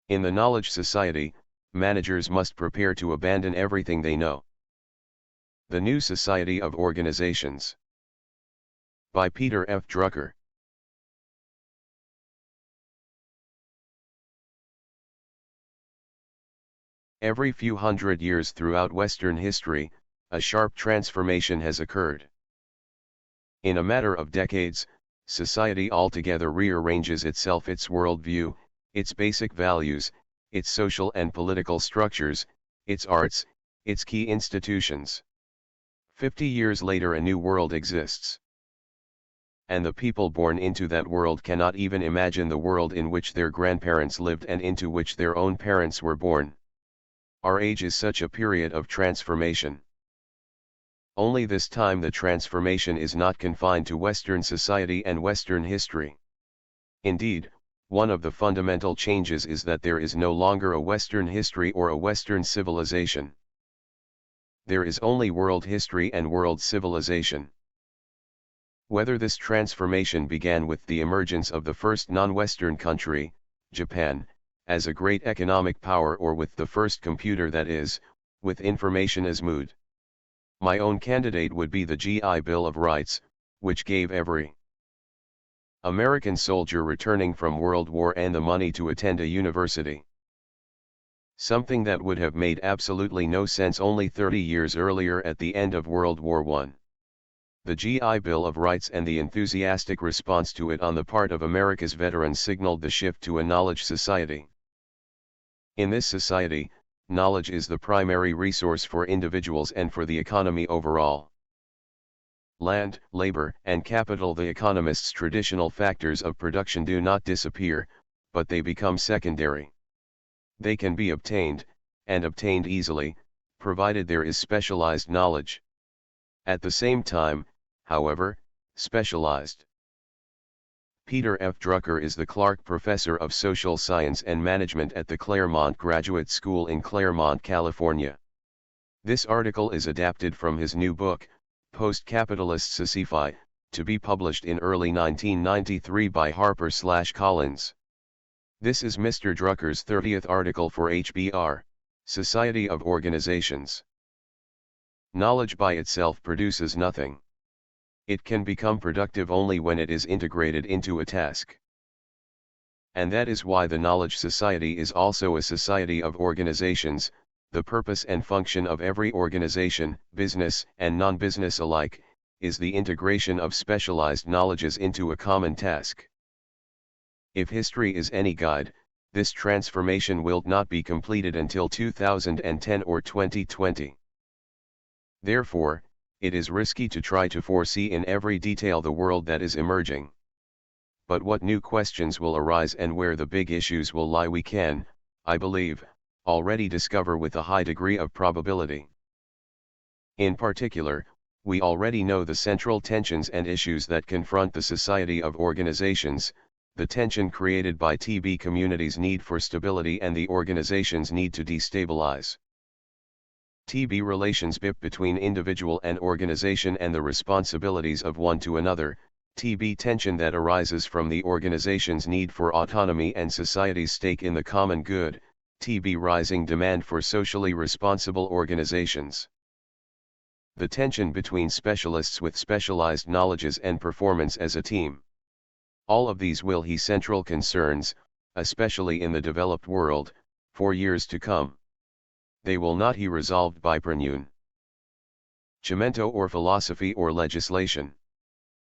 In the knowledge society, managers must prepare to abandon everything they know. The New Society of Organizations. By Peter F. Drucker. Every few hundred years throughout Western history, a sharp transformation has occurred. In a matter of decades, society altogether rearranges itself, its worldview, its basic values, its social and political structures, its arts, its key institutions. 50 years later a new world exists. And the people born into that world cannot even imagine the world in which their grandparents lived and into which their own parents were born. Our age is such a period of transformation. Only this time the transformation is not confined to Western society and Western history. Indeed, one of the fundamental changes is that there is no longer a Western history or a Western civilization. There is only world history and world civilization. Whether this transformation began with the emergence of the first non-Western country, Japan, as a great economic power, or with the first computer, that is, with information as mood. My own candidate would be the GI Bill of Rights, which gave every American soldier returning from World War I the money to attend a university. Something that would have made absolutely no sense only 30 years earlier at the end of World War I. The GI Bill of Rights and the enthusiastic response to it on the part of America's veterans signaled the shift to a knowledge society. In this society, knowledge is the primary resource for individuals and for the economy overall. Land, labor, and capital, the economist's traditional factors of production, do not disappear, but they become secondary. They can be obtained, and obtained easily, provided there is specialized knowledge. At the same time, however, specialized. Peter F. Drucker is the Clark Professor of Social Science and Management at the Claremont Graduate School in Claremont, California. This article is adapted from his new book, Post-Capitalist Society, to be published in early 1993 by HarperCollins. This is Mr. Drucker's 30th article for HBR, Society of Organizations. Knowledge by itself produces nothing. It can become productive only when it is integrated into a task. And that is why the knowledge society is also a society of organizations. The purpose and function of every organization, business and non-business alike, is the integration of specialized knowledges into a common task. If history is any guide, this transformation will not be completed until 2010 or 2020. Therefore, it is risky to try to foresee in every detail the world that is emerging. But what new questions will arise and where the big issues will lie we can, I believe, already discover with a high degree of probability. In particular, we already know the central tensions and issues that confront the society of organizations, the tension created by TB communities' need for stability and the organization's need to destabilize. TB relations between individual and organization and the responsibilities of one to another, TB tension that arises from the organization's need for autonomy and society's stake in the common good, TB rising demand for socially responsible organizations. The tension between specialists with specialized knowledges and performance as a team. All of these will be central concerns, especially in the developed world, for years to come. They will not be resolved by prenune, or philosophy or legislation.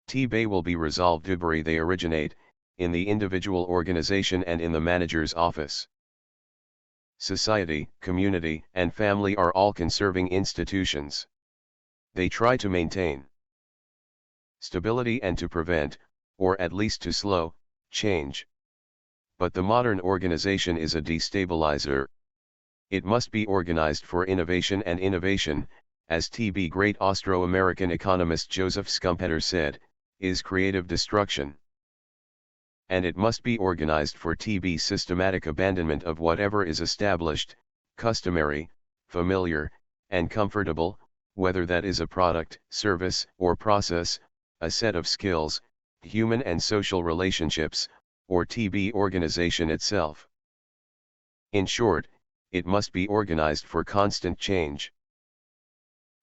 TB will be resolved where they originate, in the individual organization and in the manager's office. Society, community, and family are all conserving institutions. They try to maintain stability and to prevent, or at least to slow, change. But the modern organization is a destabilizer. It must be organized for innovation, and innovation, as TB great Austro-American economist Joseph Schumpeter said, is creative destruction. And it must be organized for TB systematic abandonment of whatever is established, customary, familiar, and comfortable, whether that is a product, service, or process, a set of skills, human and social relationships, or TB organization itself. In short, it must be organized for constant change.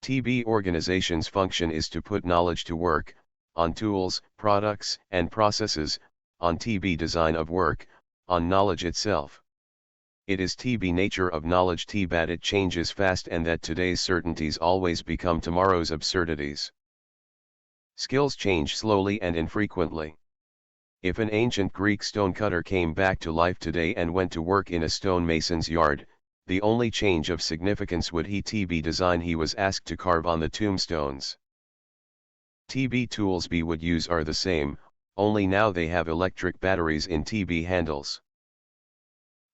TB organization's function is to put knowledge to work, on tools, products, and processes, on TB design of work, on knowledge itself. It is TB nature of knowledge that it changes fast and that today's certainties always become tomorrow's absurdities. Skills change slowly and infrequently. If an ancient Greek stonecutter came back to life today and went to work in a stonemason's yard, the only change of significance would be TB design he was asked to carve on the tombstones. TB tools he would use are the same, only now they have electric batteries in TB handles.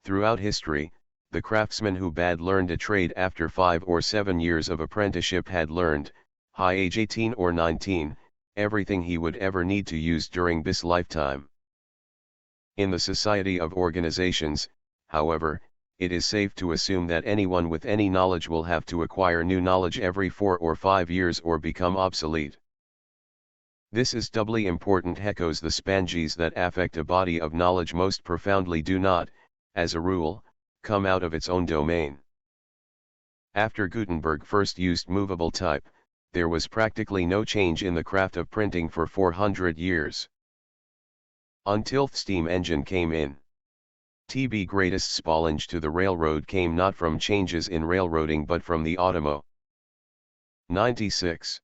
Throughout history, the craftsman who had learned a trade after 5 or 7 years of apprenticeship had learned, high age 18 or 19, everything he would ever need to use during this lifetime. In the society of organizations, however, it is safe to assume that anyone with any knowledge will have to acquire new knowledge every 4 or 5 years or become obsolete. This is doubly important because the sponges that affect a body of knowledge most profoundly do not, as a rule, come out of its own domain. After Gutenberg first used movable type, there was practically no change in the craft of printing for 400 years. Until the steam engine came in. TB greatest challenge to the railroad came not from changes in railroading but from the automo. 96.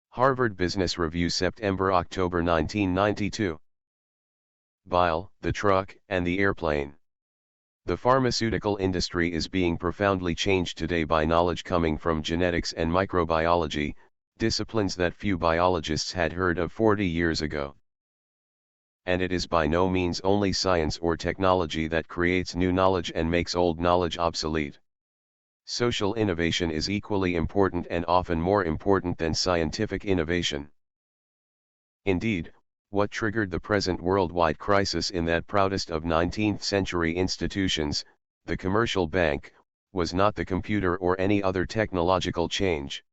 Harvard Business Review September-October 1992. Bile, the truck, and the airplane. The pharmaceutical industry is being profoundly changed today by knowledge coming from genetics and microbiology, disciplines that few biologists had heard of 40 years ago. And it is by no means only science or technology that creates new knowledge and makes old knowledge obsolete. Social innovation is equally important and often more important than scientific innovation. Indeed, what triggered the present worldwide crisis in that proudest of 19th-century institutions, the commercial bank, was not the computer or any other technological change.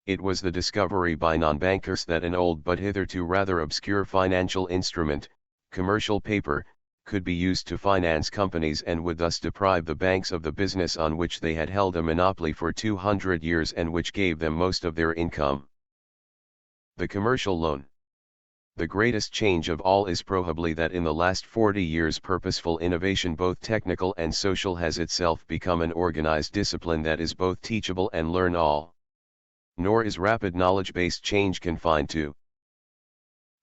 It was the discovery by non-bankers that an old but hitherto rather obscure financial instrument, commercial paper, could be used to finance companies and would thus deprive the banks of the business on which they had held a monopoly for 200 years and which gave them most of their income. The commercial loan. The greatest change of all is probably that in the last 40 years purposeful innovation both technical and social has itself become an organized discipline that is both teachable and learn all. Nor is rapid knowledge-based change confined to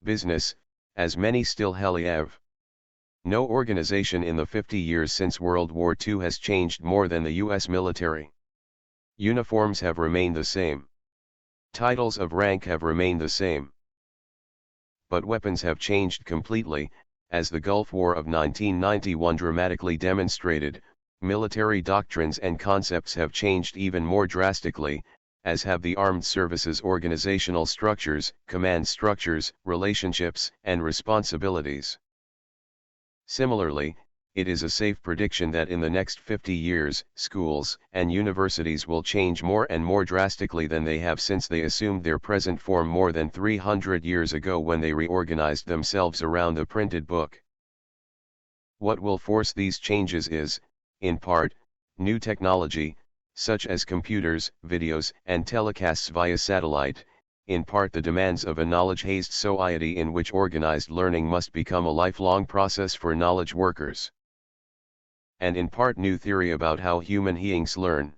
business, as many still believe. No organization in the 50 years since World War II has changed more than the U.S. military. Uniforms have remained the same. Titles of rank have remained the same. But weapons have changed completely, as the Gulf War of 1991 dramatically demonstrated. Military doctrines and concepts have changed even more drastically, as have the armed services organizational structures, command structures, relationships, and responsibilities. Similarly, it is a safe prediction that in the next 50 years, schools and universities will change more and more drastically than they have since they assumed their present form more than 300 years ago when they reorganized themselves around the printed book. What will force these changes is, in part, new technology, such as computers, videos, and telecasts via satellite, in part the demands of a knowledge-hazed society in which organized learning must become a lifelong process for knowledge workers. And in part new theory about how human beings learn.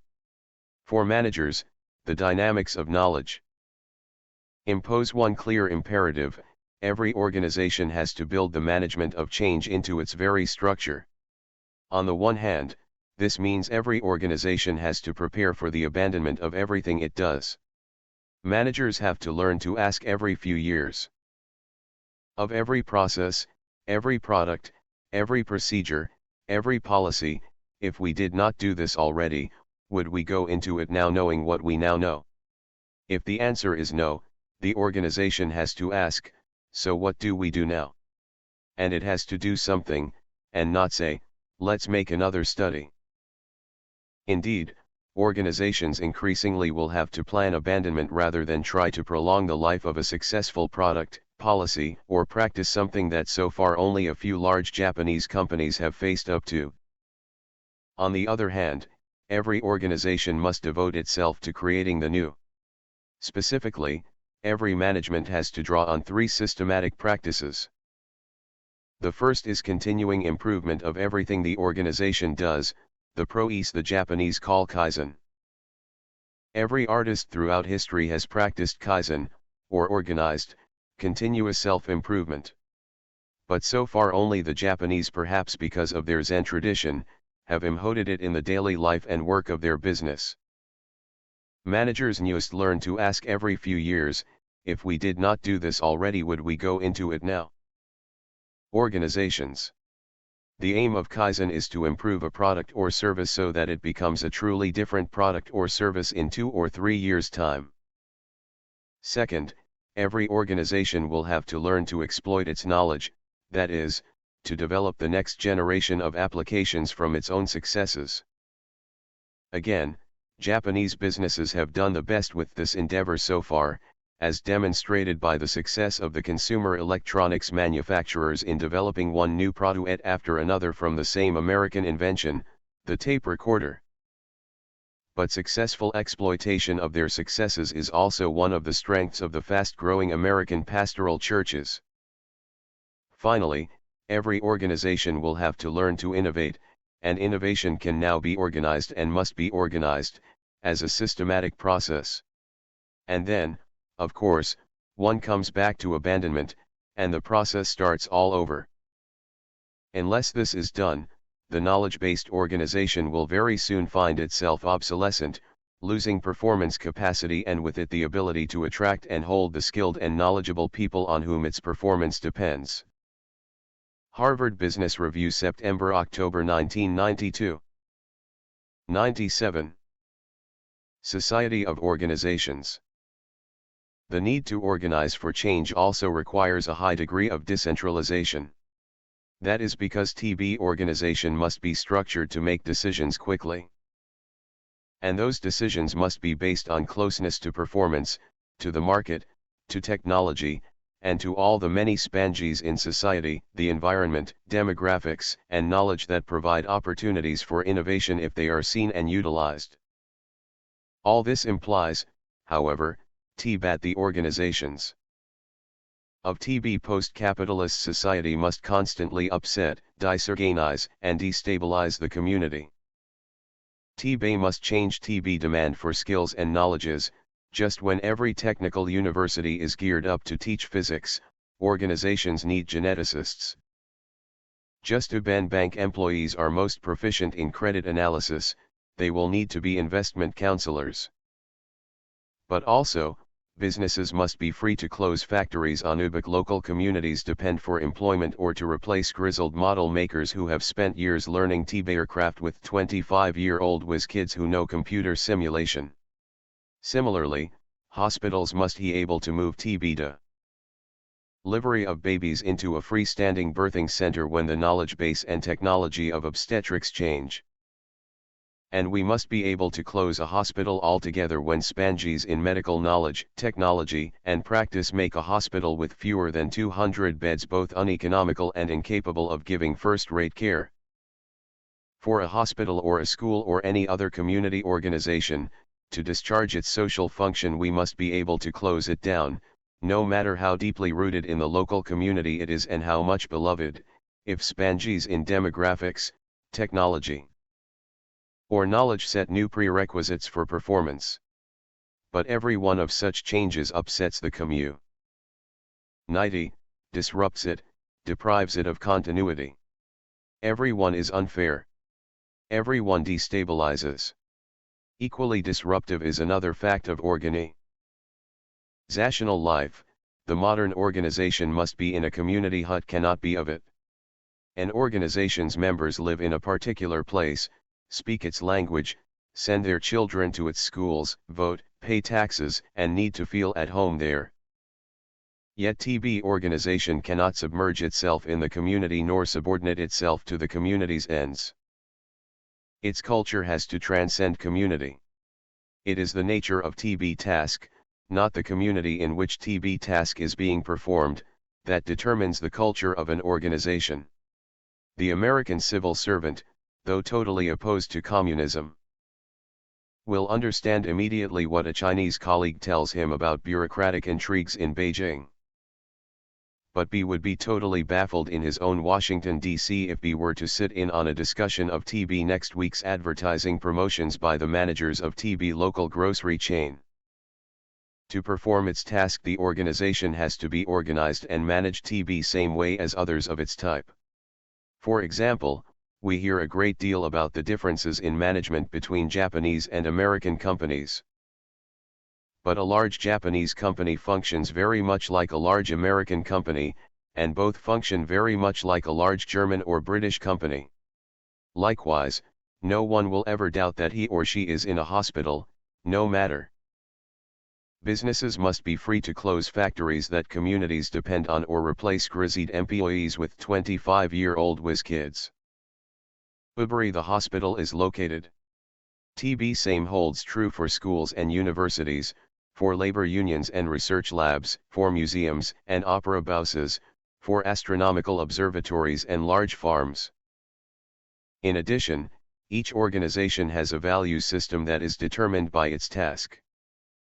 For managers, the dynamics of knowledge. Impose one clear imperative: every organization has to build the management of change into its very structure. On the one hand, this means every organization has to prepare for the abandonment of everything it does. Managers have to learn to ask every few years of every process, every product, every procedure, every policy: if we did not do this already, would we go into it now knowing what we now know? If the answer is no, the organization has to ask, so what do we do now? And it has to do something, and not say, let's make another study. Indeed, organizations increasingly will have to plan abandonment rather than try to prolong the life of a successful product, policy, or practice something that so far only a few large Japanese companies have faced up to. On the other hand, every organization must devote itself to creating the new. Specifically, every management has to draw on three systematic practices. The first is continuing improvement of everything the organization does, the process the Japanese call Kaizen. Every artist throughout history has practiced Kaizen, or organized, continuous self-improvement. But so far only the Japanese, perhaps because of their Zen tradition, have imposed it in the daily life and work of their business. Managers must learn to ask every few years, if we did not do this already, would we go into it now? Organizations. The aim of Kaizen is to improve a product or service so that it becomes a truly different product or service in 2 or 3 years' time. Second, every organization will have to learn to exploit its knowledge, that is, to develop the next generation of applications from its own successes. Again, Japanese businesses have done the best with this endeavor so far, as demonstrated by the success of the consumer electronics manufacturers in developing one new product after another from the same American invention, the tape recorder. But successful exploitation of their successes is also one of the strengths of the fast-growing American pastoral churches. Finally, every organization will have to learn to innovate, and innovation can now be organized and must be organized, as a systematic process. And then, of course, one comes back to abandonment, and the process starts all over. Unless this is done, the knowledge-based organization will very soon find itself obsolescent, losing performance capacity and with it the ability to attract and hold the skilled and knowledgeable people on whom its performance depends. Harvard Business Review, September-October 1992. 97. Society of Organizations. The need to organize for change also requires a high degree of decentralization. That is because TB organization must be structured to make decisions quickly. And those decisions must be based on closeness to performance, to the market, to technology, and to all the many spanges in society, the environment, demographics, and knowledge that provide opportunities for innovation if they are seen and utilized. All this implies, however, TBAT the organizations of TB post-capitalist society must constantly upset, disorganize, and destabilize the community. TB must change TB demand for skills and knowledges. Just when every technical university is geared up to teach physics, organizations need geneticists. Just when bank employees are most proficient in credit analysis, they will need to be investment counselors. But also, businesses must be free to close factories on UBIC. Local communities depend for employment or to replace grizzled model makers who have spent years learning TB aircraft with 25-year-old whiz kids who know computer simulation. Similarly, hospitals must be able to move TB delivery of babies into a freestanding birthing center when the knowledge base and technology of obstetrics change. And we must be able to close a hospital altogether when spanges in medical knowledge, technology, and practice make a hospital with fewer than 200 beds both uneconomical and incapable of giving first-rate care. For a hospital or a school or any other community organization, to discharge its social function, we must be able to close it down, no matter how deeply rooted in the local community it is and how much beloved, if spanges in demographics, technology, or knowledge set new prerequisites for performance. But every one of such changes upsets the community, disrupts it, deprives it of continuity. Every one is unfair. Every one destabilizes. Equally disruptive is another fact of organizational life. The modern organization must be in a community hut, cannot be of it. An organization's members live in a particular place, speak its language, send their children to its schools, vote, pay taxes, and need to feel at home there. Yet TB organization cannot submerge itself in the community nor subordinate itself to the community's ends. Its culture has to transcend community. It is the nature of TB task, not the community in which TB task is being performed, that determines the culture of an organization. The American civil servant, though totally opposed to communism, will understand immediately what a Chinese colleague tells him about bureaucratic intrigues in Beijing. But B would be totally baffled in his own Washington, D.C. if B were to sit in on a discussion of TB next week's advertising promotions by the managers of TB local grocery chain. To perform its task, the organization has to be organized and manage TB same way as others of its type. For example, we hear a great deal about the differences in management between Japanese and American companies. But a large Japanese company functions very much like a large American company, and both function very much like a large German or British company. Likewise, no one will ever doubt that he or she is in a hospital, no matter. Businesses must be free to close factories that communities depend on or replace grizzled employees with 25-year-old whiz kids. Uberi the hospital is located. TB same holds true for schools and universities, for labor unions and research labs, for museums and opera houses, for astronomical observatories and large farms. In addition, each organization has a value system that is determined by its task.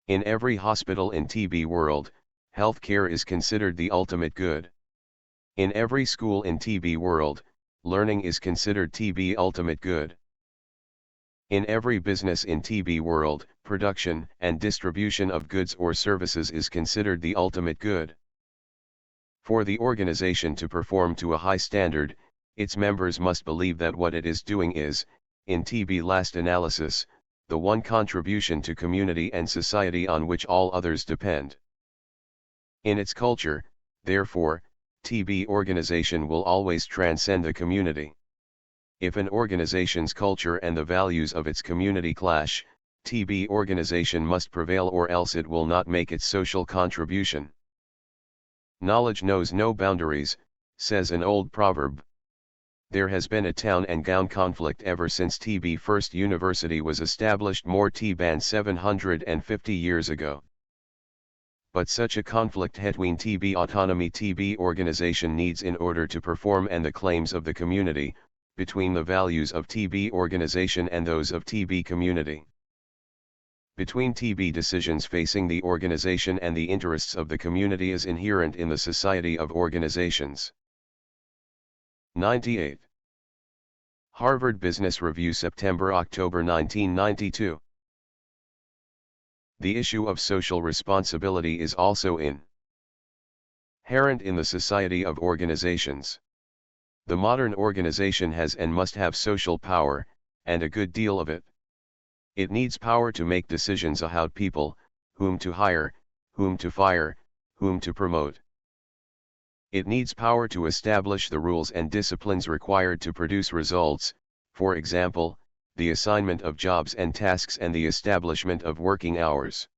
In every hospital in TB world, healthcare is considered the ultimate good. In every school in TB world, learning is considered TB ultimate good. In every business in TB world, production and distribution of goods or services is considered the ultimate good. For the organization to perform to a high standard, its members must believe that what it is doing is, in TB last analysis, the one contribution to community and society on which all others depend. In its culture, therefore, TB organization will always transcend the community. If an organization's culture and the values of its community clash, TB organization must prevail or else it will not make its social contribution. Knowledge knows no boundaries, says an old proverb. There has been a town and gown conflict ever since TB First University was established more than 750 years ago. But such a conflict between TB autonomy TB organization needs in order to perform and the claims of the community, between the values of TB organization and those of TB community. Between TB decisions facing the organization and the interests of the community is inherent in the Society of Organizations. 98. Harvard Business Review September-October 1992. The issue of social responsibility is also inherent in the Society of Organizations. The modern organization has and must have social power, and a good deal of it. It needs power to make decisions about people, whom to hire, whom to fire, whom to promote. It needs power to establish the rules and disciplines required to produce results, for example, the assignment of jobs and tasks and the establishment of working hours.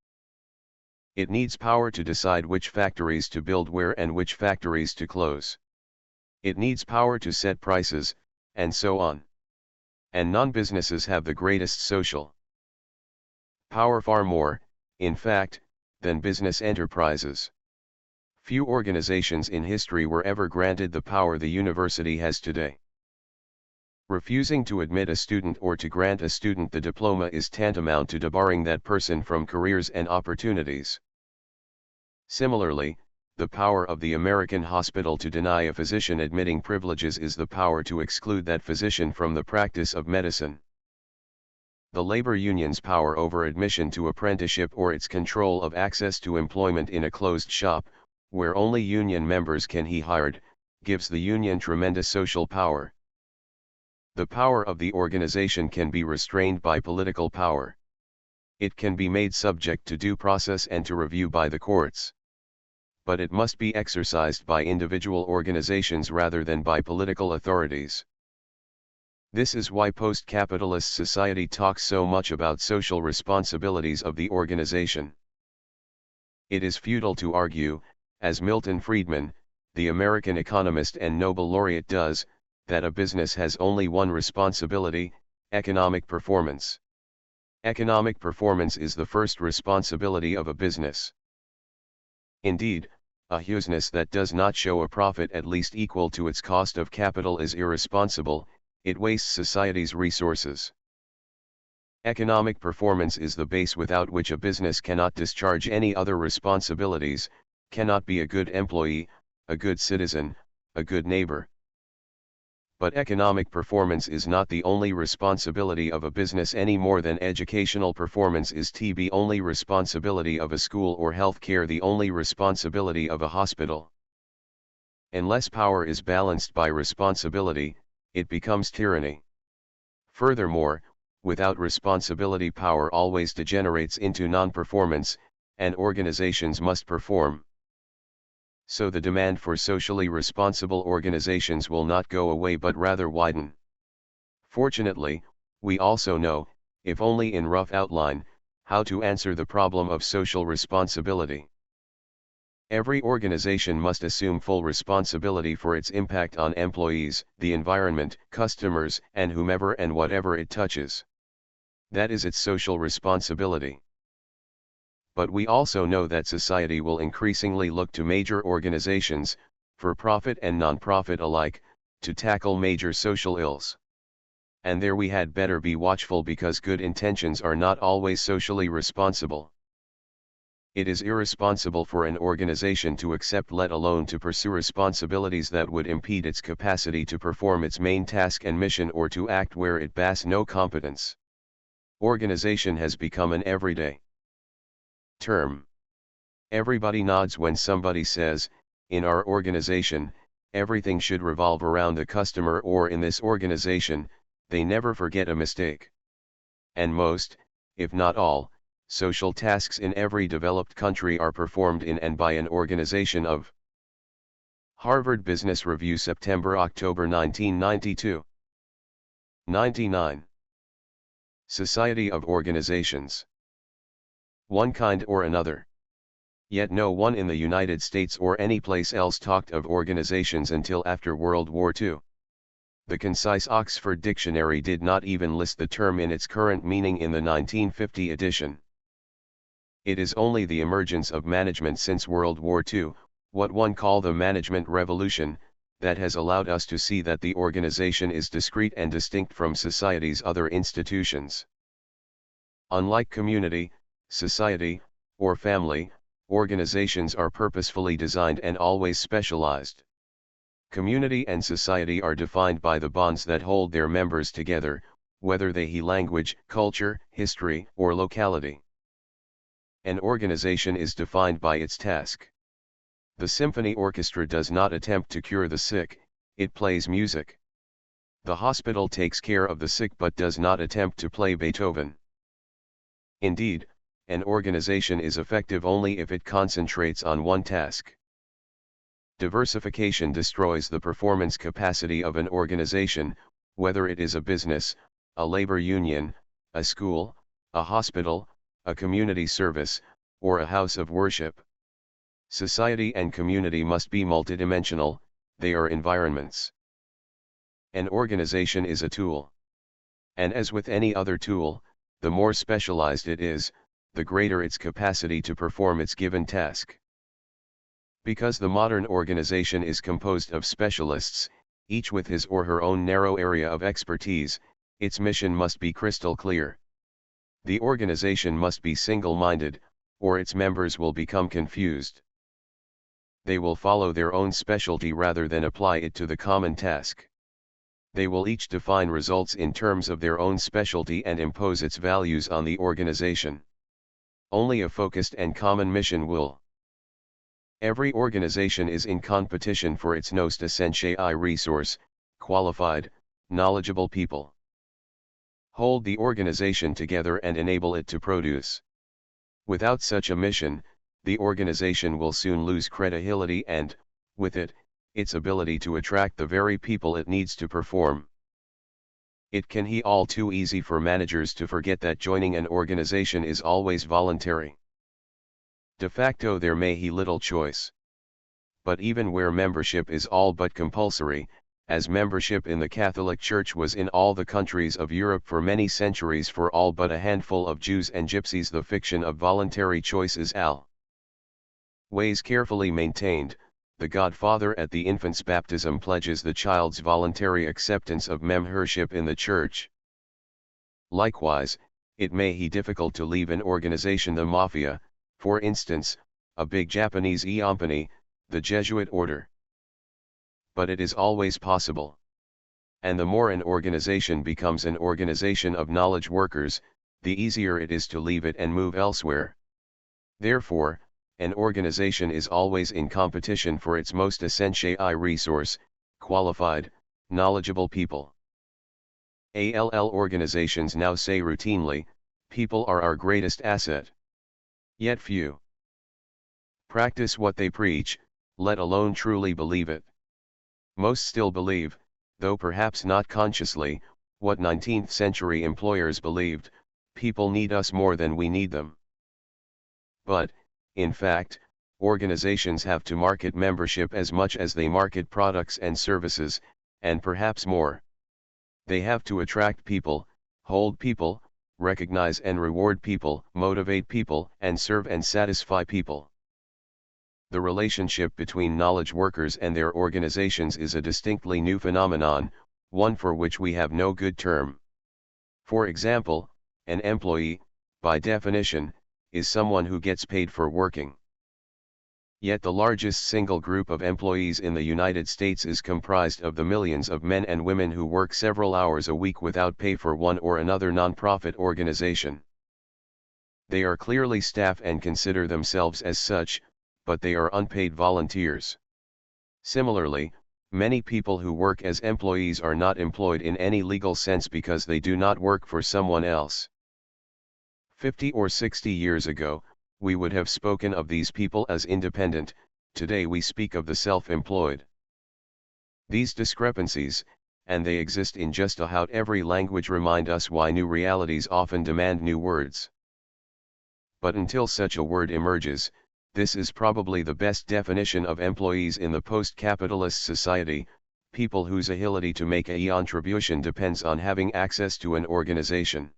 It needs power to decide which factories to build where and which factories to close. It needs power to set prices, and so on. And non-businesses have the greatest social power, far more, in fact, than business enterprises. Few organizations in history were ever granted the power the university has today. Refusing to admit a student or to grant a student the diploma is tantamount to debarring that person from careers and opportunities. Similarly, the power of the American hospital to deny a physician admitting privileges is the power to exclude that physician from the practice of medicine. The labor union's power over admission to apprenticeship or its control of access to employment in a closed shop, where only union members can be hired, gives the union tremendous social power. The power of the organization can be restrained by political power. It can be made subject to due process and to review by the courts. But it must be exercised by individual organizations rather than by political authorities. This is why post-capitalist society talks so much about social responsibilities of the organization. It is futile to argue, as Milton Friedman, the American economist and Nobel laureate does, that a business has only one responsibility, economic performance. Economic performance is the first responsibility of a business. Indeed, a business that does not show a profit at least equal to its cost of capital is irresponsible, it wastes society's resources. Economic performance is the base without which a business cannot discharge any other responsibilities, cannot be a good employee, a good citizen, a good neighbor. But economic performance is not the only responsibility of a business any more than educational performance is the only responsibility of a school or healthcare the only responsibility of a hospital. Unless power is balanced by responsibility, it becomes tyranny. Furthermore, without responsibility power always degenerates into non-performance, and organizations must perform. So the demand for socially responsible organizations will not go away but rather widen. Fortunately, we also know, if only in rough outline, how to answer the problem of social responsibility. Every organization must assume full responsibility for its impact on employees, the environment, customers, and whomever and whatever it touches. That is its social responsibility. But we also know that society will increasingly look to major organizations, for profit and non-profit alike, to tackle major social ills. And there we had better be watchful because good intentions are not always socially responsible. It is irresponsible for an organization to accept let alone to pursue responsibilities that would impede its capacity to perform its main task and mission or to act where it bears no competence. Organization has become an everyday term. Everybody nods when somebody says, in our organization, everything should revolve around the customer, or in this organization, they never forget a mistake. And most, if not all, social tasks in every developed country are performed in and by an organization of. Harvard Business Review, September-October 1992. 99. Society of Organizations. One kind or another. Yet no one in the United States or any place else talked of organizations until after World War II. The concise Oxford Dictionary did not even list the term in its current meaning in the 1950 edition. It is only the emergence of management since World War II, what one call the management revolution, that has allowed us to see that the organization is discrete and distinct from society's other institutions. Unlike community, society, or family, organizations are purposefully designed and always specialized. Community and society are defined by the bonds that hold their members together, whether they be language, culture, history, or locality. An organization is defined by its task. The symphony orchestra does not attempt to cure the sick, it plays music. The hospital takes care of the sick but does not attempt to play Beethoven. Indeed, an organization is effective only if it concentrates on one task. Diversification destroys the performance capacity of an organization, whether it is a business, a labor union, a school, a hospital, a community service, or a house of worship. Society and community must be multidimensional, they are environments. An organization is a tool. And as with any other tool, the more specialized it is, the greater its capacity to perform its given task. Because the modern organization is composed of specialists, each with his or her own narrow area of expertise, its mission must be crystal clear. The organization must be single-minded, or its members will become confused. They will follow their own specialty rather than apply it to the common task. They will each define results in terms of their own specialty and impose its values on the organization. Only a focused and common mission will. Every organization is in competition for its most essential resource, qualified, knowledgeable people. Hold the organization together and enable it to produce. Without such a mission, the organization will soon lose credibility and, with it, its ability to attract the very people it needs to perform. It can be all too easy for managers to forget that joining an organization is always voluntary. De facto there may be little choice. But even where membership is all but compulsory, as membership in the Catholic Church was in all the countries of Europe for many centuries for all but a handful of Jews and Gypsies. The fiction of voluntary choice is always carefully maintained. The Godfather at the infant's baptism pledges the child's voluntary acceptance of membership in the Church. Likewise, it may be difficult to leave an organization, the mafia, for instance, a big Japanese company, the Jesuit order. But it is always possible. And the more an organization becomes an organization of knowledge workers, the easier it is to leave it and move elsewhere. Therefore, an organization is always in competition for its most essential resource, qualified, knowledgeable people. Organizations now say routinely, people are our greatest asset. Yet few practice what they preach, let alone truly believe it. Most still believe, though perhaps not consciously, what 19th century employers believed: people need us more than we need them. But, in fact, organizations have to market membership as much as they market products and services, and perhaps more. They have to attract people, hold people, recognize and reward people, motivate people, and serve and satisfy people. The relationship between knowledge workers and their organizations is a distinctly new phenomenon, one for which we have no good term. For example, an employee, by definition, is someone who gets paid for working. Yet the largest single group of employees in the United States is comprised of the millions of men and women who work several hours a week without pay for one or another nonprofit organization. They are clearly staff and consider themselves as such, but they are unpaid volunteers. Similarly, many people who work as employees are not employed in any legal sense because they do not work for someone else. 50 or 60 years ago, we would have spoken of these people as independent. Today we speak of the self-employed. These discrepancies, and they exist in just about every language, remind us why new realities often demand new words. But until such a word emerges, this is probably the best definition of employees in the post-capitalist society: people whose ability to make a contribution depends on having access to an organization.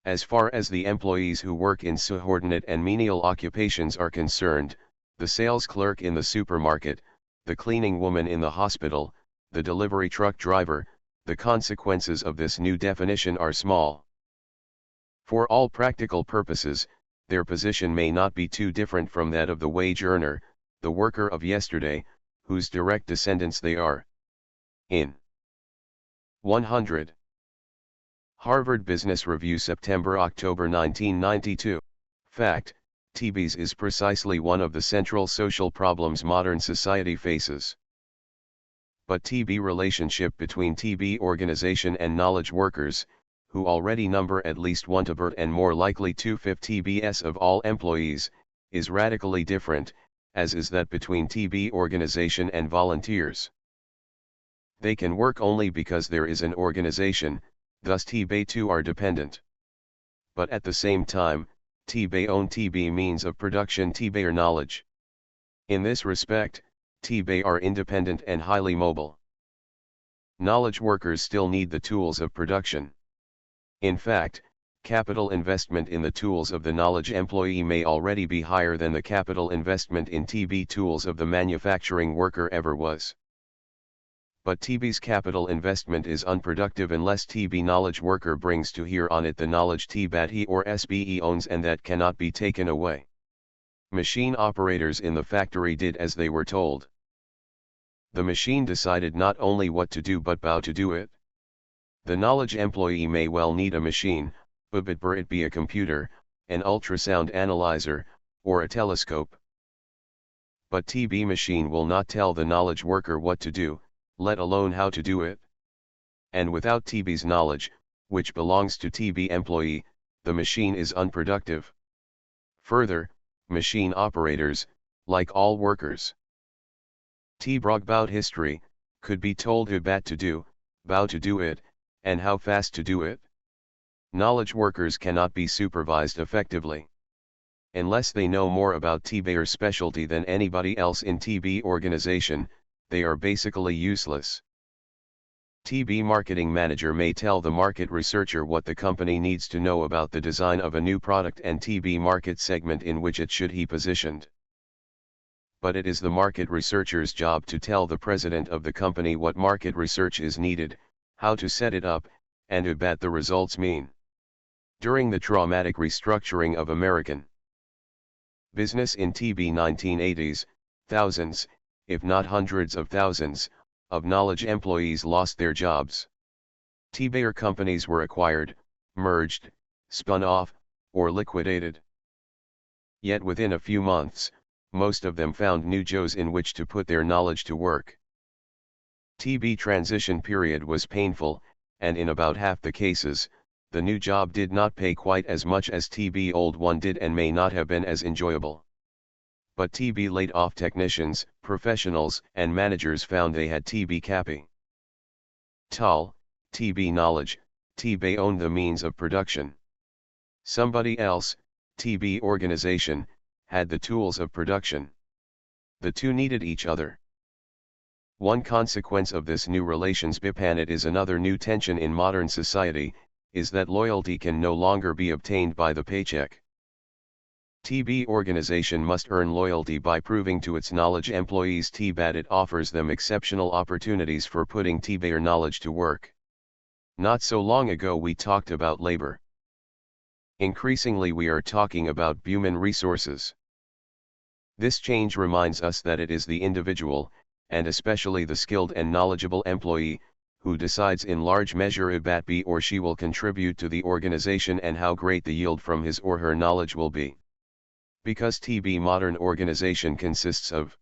As far as the employees who work in subordinate and menial occupations are concerned, the sales clerk in the supermarket, the cleaning woman in the hospital, the delivery truck driver, the consequences of this new definition are small. For all practical purposes, their position may not be too different from that of the wage earner, the worker of yesterday, whose direct descendants they are. In 100. Harvard Business Review, September-October 1992. Fact: TBS is precisely one of the central social problems modern society faces. But TB relationship between TB organization and knowledge workers, who already number at least 1/3 and more likely 2/5 TBS of all employees, is radically different, as is that between TB organization and volunteers. They can work only because there is an organization, thus TB too are dependent. But at the same time, TB own TB means of production TB or knowledge. In this respect, TB are independent and highly mobile. Knowledge workers still need the tools of production. In fact, capital investment in the tools of the knowledge employee may already be higher than the capital investment in TB tools of the manufacturing worker ever was. But TB's capital investment is unproductive unless TB knowledge worker brings to bear on it the knowledge TBAT he or SBE owns and that cannot be taken away. Machine operators in the factory did as they were told. The machine decided not only what to do but how to do it. The knowledge employee may well need a machine, but it be a computer, an ultrasound analyzer, or a telescope. But TB machine will not tell the knowledge worker what to do, let alone how to do it. And without TB's knowledge, which belongs to TB employee, the machine is unproductive. Further, machine operators, like all workers, TB about history, could be told who to do, how to do it, and how fast to do it. Knowledge workers cannot be supervised effectively. Unless they know more about TB or specialty than anybody else in TB organization, they are basically useless. TB marketing manager may tell the market researcher what the company needs to know about the design of a new product and TB market segment in which it should be positioned. But it is the market researcher's job to tell the president of the company what market research is needed, how to set it up, and what the results mean. During the traumatic restructuring of American business in TB 1980s, thousands, if not hundreds of thousands, of knowledge employees lost their jobs. TBR companies were acquired, merged, spun off, or liquidated. Yet within a few months, most of them found new jobs in which to put their knowledge to work. TB transition period was painful, and in about half the cases, the new job did not pay quite as much as TB old one did and may not have been as enjoyable. But TB laid off technicians, professionals, and managers found they had TB capital, TB knowledge, TB owned the means of production. Somebody else, TB organization, had the tools of production. The two needed each other. One consequence of this new relationship, and it is another new tension in modern society, is that loyalty can no longer be obtained by the paycheck. TB organization must earn loyalty by proving to its knowledge employees that it offers them exceptional opportunities for putting TBR knowledge to work. Not so long ago we talked about labor. Increasingly we are talking about human resources. This change reminds us that it is the individual, and especially the skilled and knowledgeable employee, who decides in large measure if he or she will contribute to the organization and how great the yield from his or her knowledge will be. Because TB modern organization consists of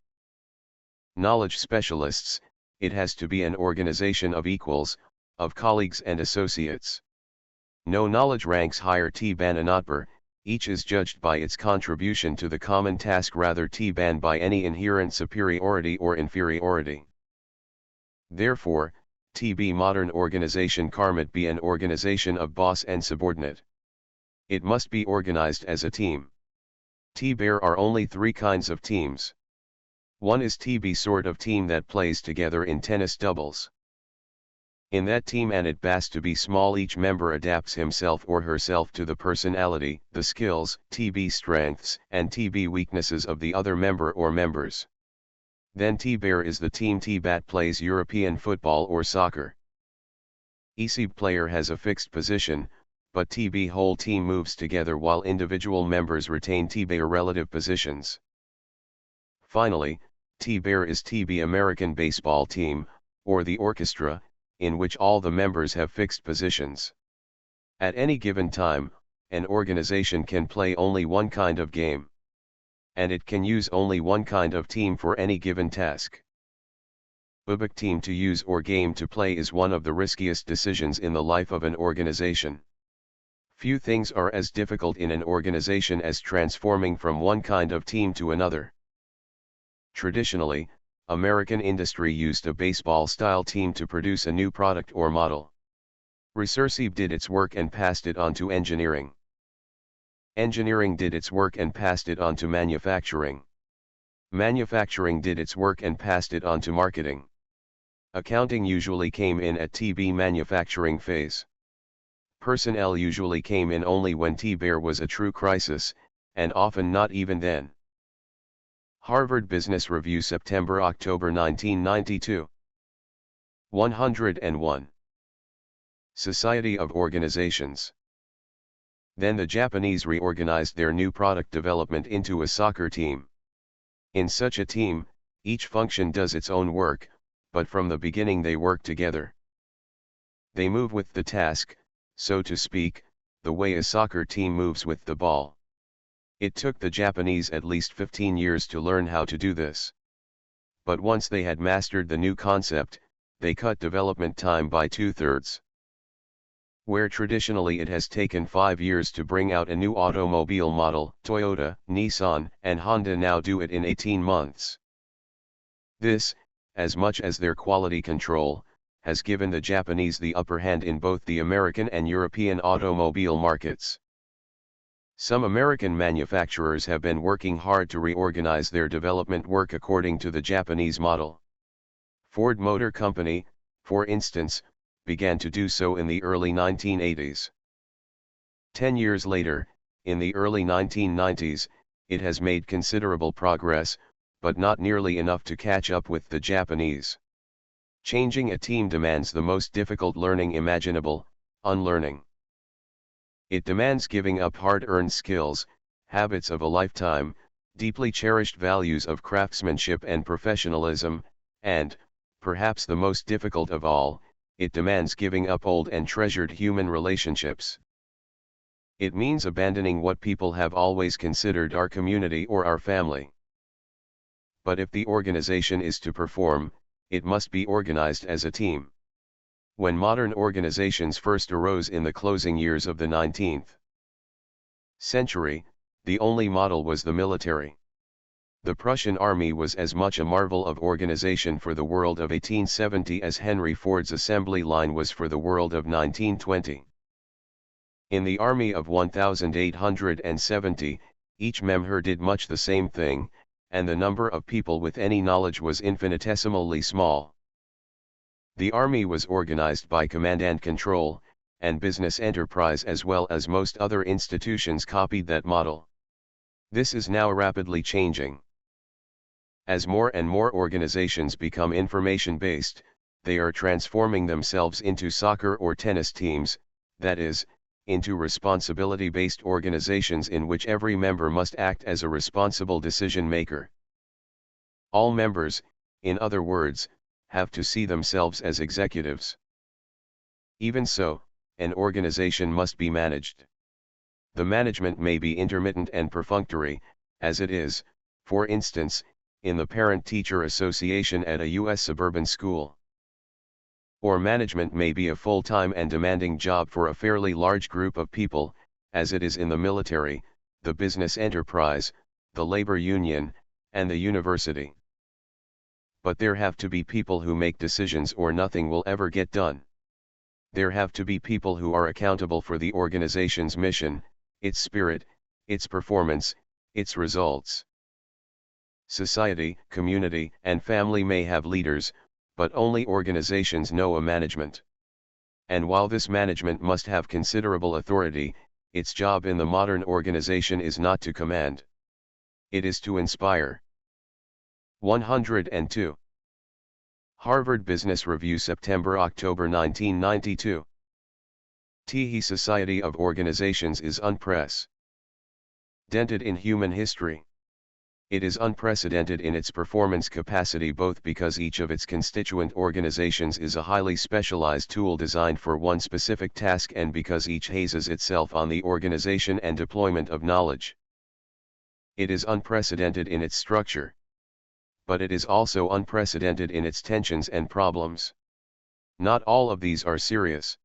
knowledge specialists, it has to be an organization of equals, of colleagues and associates. No knowledge ranks higher TBAN another, each is judged by its contribution to the common task rather TBAN by any inherent superiority or inferiority. Therefore, TB modern organization karmat be an organization of boss and subordinate. It must be organized as a team. TBAR are only three kinds of teams. One is TB sort of team that plays together in tennis doubles. In that team and it bas to be small, each member adapts himself or herself to the personality, the skills, TB strengths and TB weaknesses of the other member or members. Then TBAR is the team TBAT plays European football or soccer. Each player has a fixed position, but TB whole team moves together while individual members retain TBAR relative positions. Finally, TBAR is TB American baseball team, or the orchestra, in which all the members have fixed positions. At any given time, an organization can play only one kind of game. And it can use only one kind of team for any given task. Ubik team to use or game to play is one of the riskiest decisions in the life of an organization. Few things are as difficult in an organization as transforming from one kind of team to another. Traditionally, American industry used a baseball-style team to produce a new product or model. Research did its work and passed it on to engineering. Engineering did its work and passed it on to manufacturing. Manufacturing did its work and passed it on to marketing. Accounting usually came in at TB manufacturing phase. Personnel usually came in only when TBAR was a true crisis, and often not even then. Harvard Business Review September-October 1992. 101. Society of Organizations. Then the Japanese reorganized their new product development into a soccer team. In such a team, each function does its own work, but from the beginning they work together. They move with the task, so to speak, the way a soccer team moves with the ball. It took the Japanese at least 15 years to learn how to do this. But once they had mastered the new concept, they cut development time by 2/3. Where traditionally it has taken 5 years to bring out a new automobile model, Toyota, Nissan, and Honda now do it in 18 months. This, as much as their quality control, has given the Japanese the upper hand in both the American and European automobile markets. Some American manufacturers have been working hard to reorganize their development work according to the Japanese model. Ford Motor Company, for instance, began to do so in the early 1980s. 10 years later, in the early 1990s, it has made considerable progress, but not nearly enough to catch up with the Japanese. Changing a team demands the most difficult learning imaginable, unlearning. It demands giving up hard-earned skills, habits of a lifetime, deeply cherished values of craftsmanship and professionalism, and, perhaps the most difficult of all, it demands giving up old and treasured human relationships. It means abandoning what people have always considered our community or our family. But if the organization is to perform, it must be organized as a team. When modern organizations first arose in the closing years of the 19th century, the only model was the military. The Prussian army was as much a marvel of organization for the world of 1870 as Henry Ford's assembly line was for the world of 1920. In the army of 1870, each member did much the same thing, and the number of people with any knowledge was infinitesimally small. The army was organized by command and control, and business enterprise as well as most other institutions copied that model. This is now rapidly changing. As more and more organizations become information-based, they are transforming themselves into soccer or tennis teams, that is, into responsibility-based organizations in which every member must act as a responsible decision-maker. All members, in other words, have to see themselves as executives. Even so, an organization must be managed. The management may be intermittent and perfunctory, as it is, for instance, in the Parent-Teacher Association at a U.S. suburban school. Or management may be a full-time and demanding job for a fairly large group of people, as it is in the military, the business enterprise, the labor union, and the university. But there have to be people who make decisions or nothing will ever get done. There have to be people who are accountable for the organization's mission, its spirit, its performance, its results. Society, community, and family may have leaders, but only organizations know a management. And while this management must have considerable authority, its job in the modern organization is not to command. It is to inspire. 102. Harvard Business Review, September-October 1992. The Society of Organizations is unprecedented in human history. It is unprecedented in its performance capacity both because each of its constituent organizations is a highly specialized tool designed for one specific task and because each hazes itself on the organization and deployment of knowledge. It is unprecedented in its structure. But it is also unprecedented in its tensions and problems. Not all of these are serious.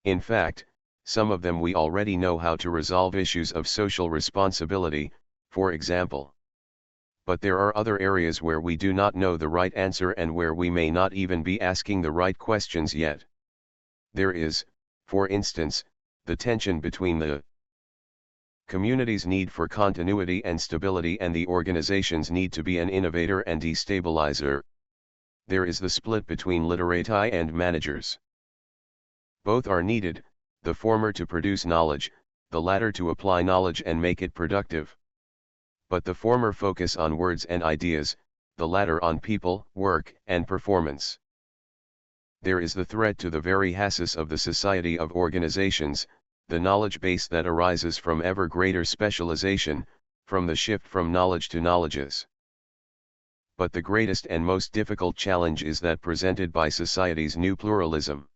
In fact, some of them we already know how to resolve issues of social responsibility, for example. But there are other areas where we do not know the right answer and where we may not even be asking the right questions yet. There is, for instance, the tension between the community's need for continuity and stability and the organization's need to be an innovator and destabilizer. There is the split between literati and managers. Both are needed, the former to produce knowledge, the latter to apply knowledge and make it productive. But the former focus on words and ideas, the latter on people, work, and performance. There is the threat to the very chassis of the Society of Organizations, the knowledge base that arises from ever greater specialization, from the shift from knowledge to knowledges. But the greatest and most difficult challenge is that presented by society's new pluralism.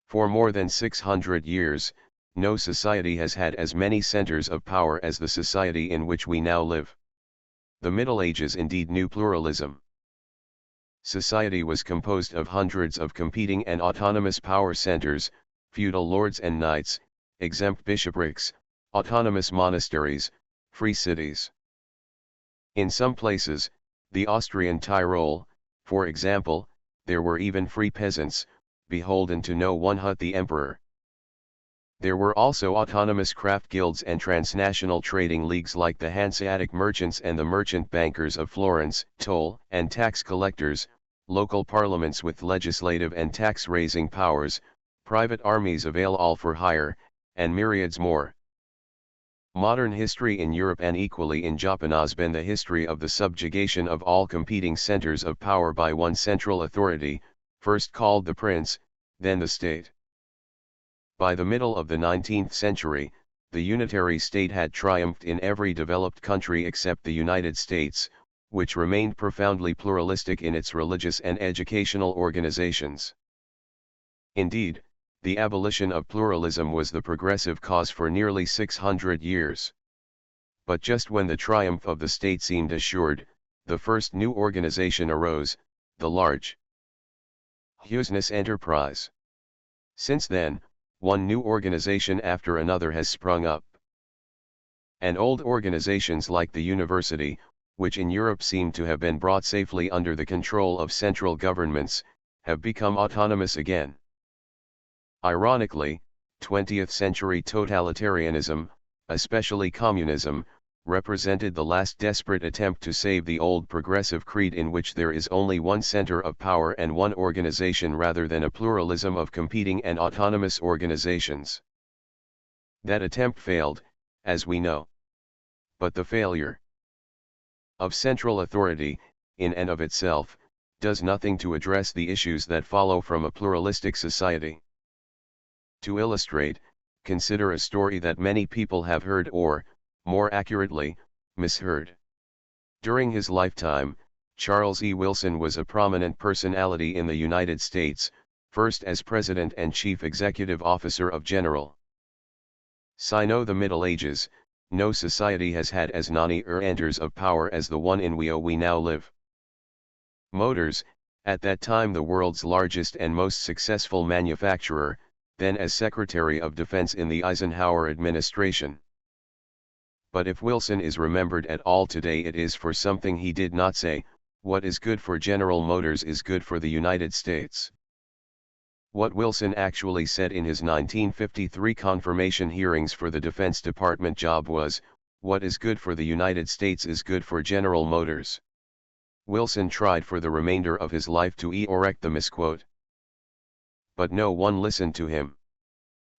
For more than 600 years, no society has had as many centers of power as the society in which we now live. The Middle Ages indeed knew pluralism. Society was composed of hundreds of competing and autonomous power centers, feudal lords and knights, exempt bishoprics, autonomous monasteries, free cities. In some places, the Austrian Tyrol, for example, there were even free peasants, beholden to no one but the emperor. There were also autonomous craft guilds and transnational trading leagues like the Hanseatic merchants and the merchant bankers of Florence, toll and tax collectors, local parliaments with legislative and tax-raising powers, private armies avail all for hire, and myriads more. Modern history in Europe and equally in Japan has been the history of the subjugation of all competing centers of power by one central authority, first called the prince, then the state. By the middle of the 19th century, the unitary state had triumphed in every developed country except the United States, which remained profoundly pluralistic in its religious and educational organizations. Indeed, the abolition of pluralism was the progressive cause for nearly 600 years. But just when the triumph of the state seemed assured, the first new organization arose, the large business enterprise. Since then, one new organization after another has sprung up. And old organizations like the university, which in Europe seem to have been brought safely under the control of central governments, have become autonomous again. Ironically, 20th century totalitarianism, especially communism, represented the last desperate attempt to save the old progressive creed in which there is only one center of power and one organization rather than a pluralism of competing and autonomous organizations. That attempt failed, as we know. But the failure of central authority, in and of itself, does nothing to address the issues that follow from a pluralistic society. To illustrate, consider a story that many people have heard or, more accurately, misheard. During his lifetime, Charles E. Wilson was a prominent personality in the United States, first as President and Chief Executive Officer of General. Sino the Middle Ages, no society has had as many centers of power as the one in which we now live. Motors, at that time the world's largest and most successful manufacturer, then as Secretary of Defense in the Eisenhower administration. But if Wilson is remembered at all today, it is for something he did not say: what is good for General Motors is good for the United States. What Wilson actually said in his 1953 confirmation hearings for the Defense Department job was, what is good for the United States is good for General Motors. Wilson tried for the remainder of his life to correct the misquote. But no one listened to him.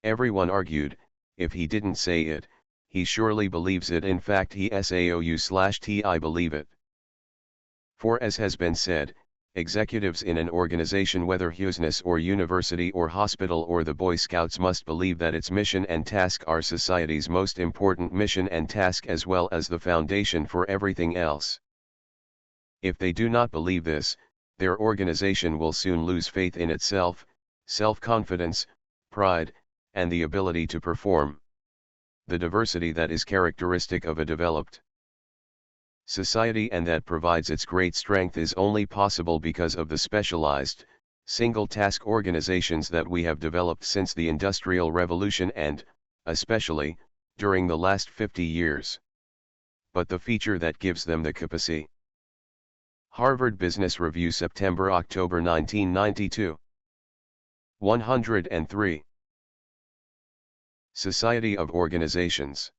Everyone argued, if he didn't say it, he surely believes it. In fact, he SAOU/TI believe it. For as has been said, executives in an organization, whether business or university or hospital or the Boy Scouts, must believe that its mission and task are society's most important mission and task as well as the foundation for everything else. If they do not believe this, their organization will soon lose faith in itself, self-confidence, pride, and the ability to perform. The diversity that is characteristic of a developed society and that provides its great strength is only possible because of the specialized, single-task organizations that we have developed since the Industrial Revolution and, especially, during the last 50 years. But the feature that gives them the capacity. Harvard Business Review, September-October 1992. 103. Society of Organizations.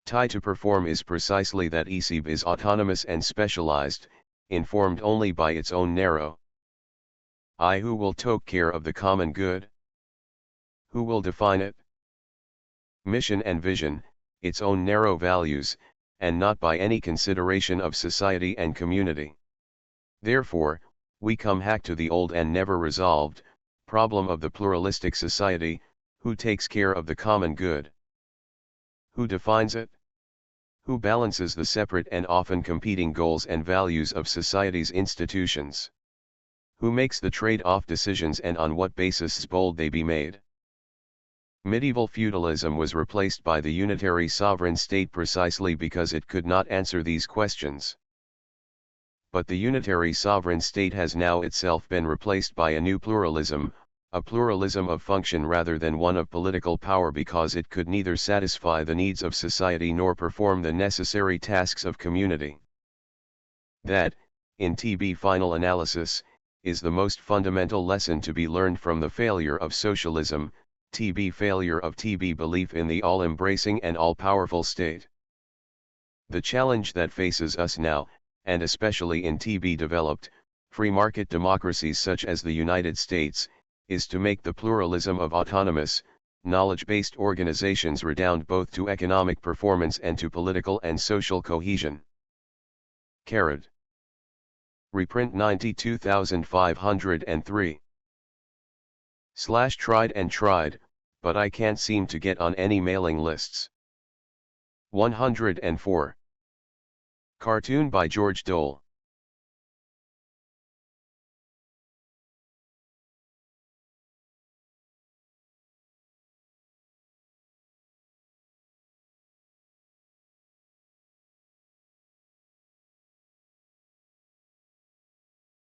Tie to perform is precisely that. ECB is autonomous and specialized, informed only by its own narrow I. Who will take care of the common good? Who will define it? Mission and vision, its own narrow values, and not by any consideration of society and community. Therefore, we come back to the old and never resolved problem of the pluralistic society: who takes care of the common good? Who defines it? Who balances the separate and often competing goals and values of society's institutions? Who makes the trade-off decisions and on what basis bold they be made? Medieval feudalism was replaced by the unitary sovereign state precisely because it could not answer these questions. But the unitary sovereign state has now itself been replaced by a new pluralism, a pluralism of function rather than one of political power, because it could neither satisfy the needs of society nor perform the necessary tasks of community. That, in TB final analysis, is the most fundamental lesson to be learned from the failure of socialism, TB failure of TB belief in the all-embracing and all-powerful state. The challenge that faces us now, and especially in TB developed, free market democracies such as the United States, is to make the pluralism of autonomous, knowledge-based organizations redound both to economic performance and to political and social cohesion. Carrot. Reprint 92503. Tried and tried, but I can't seem to get on any mailing lists. 104. Cartoon by George Dole.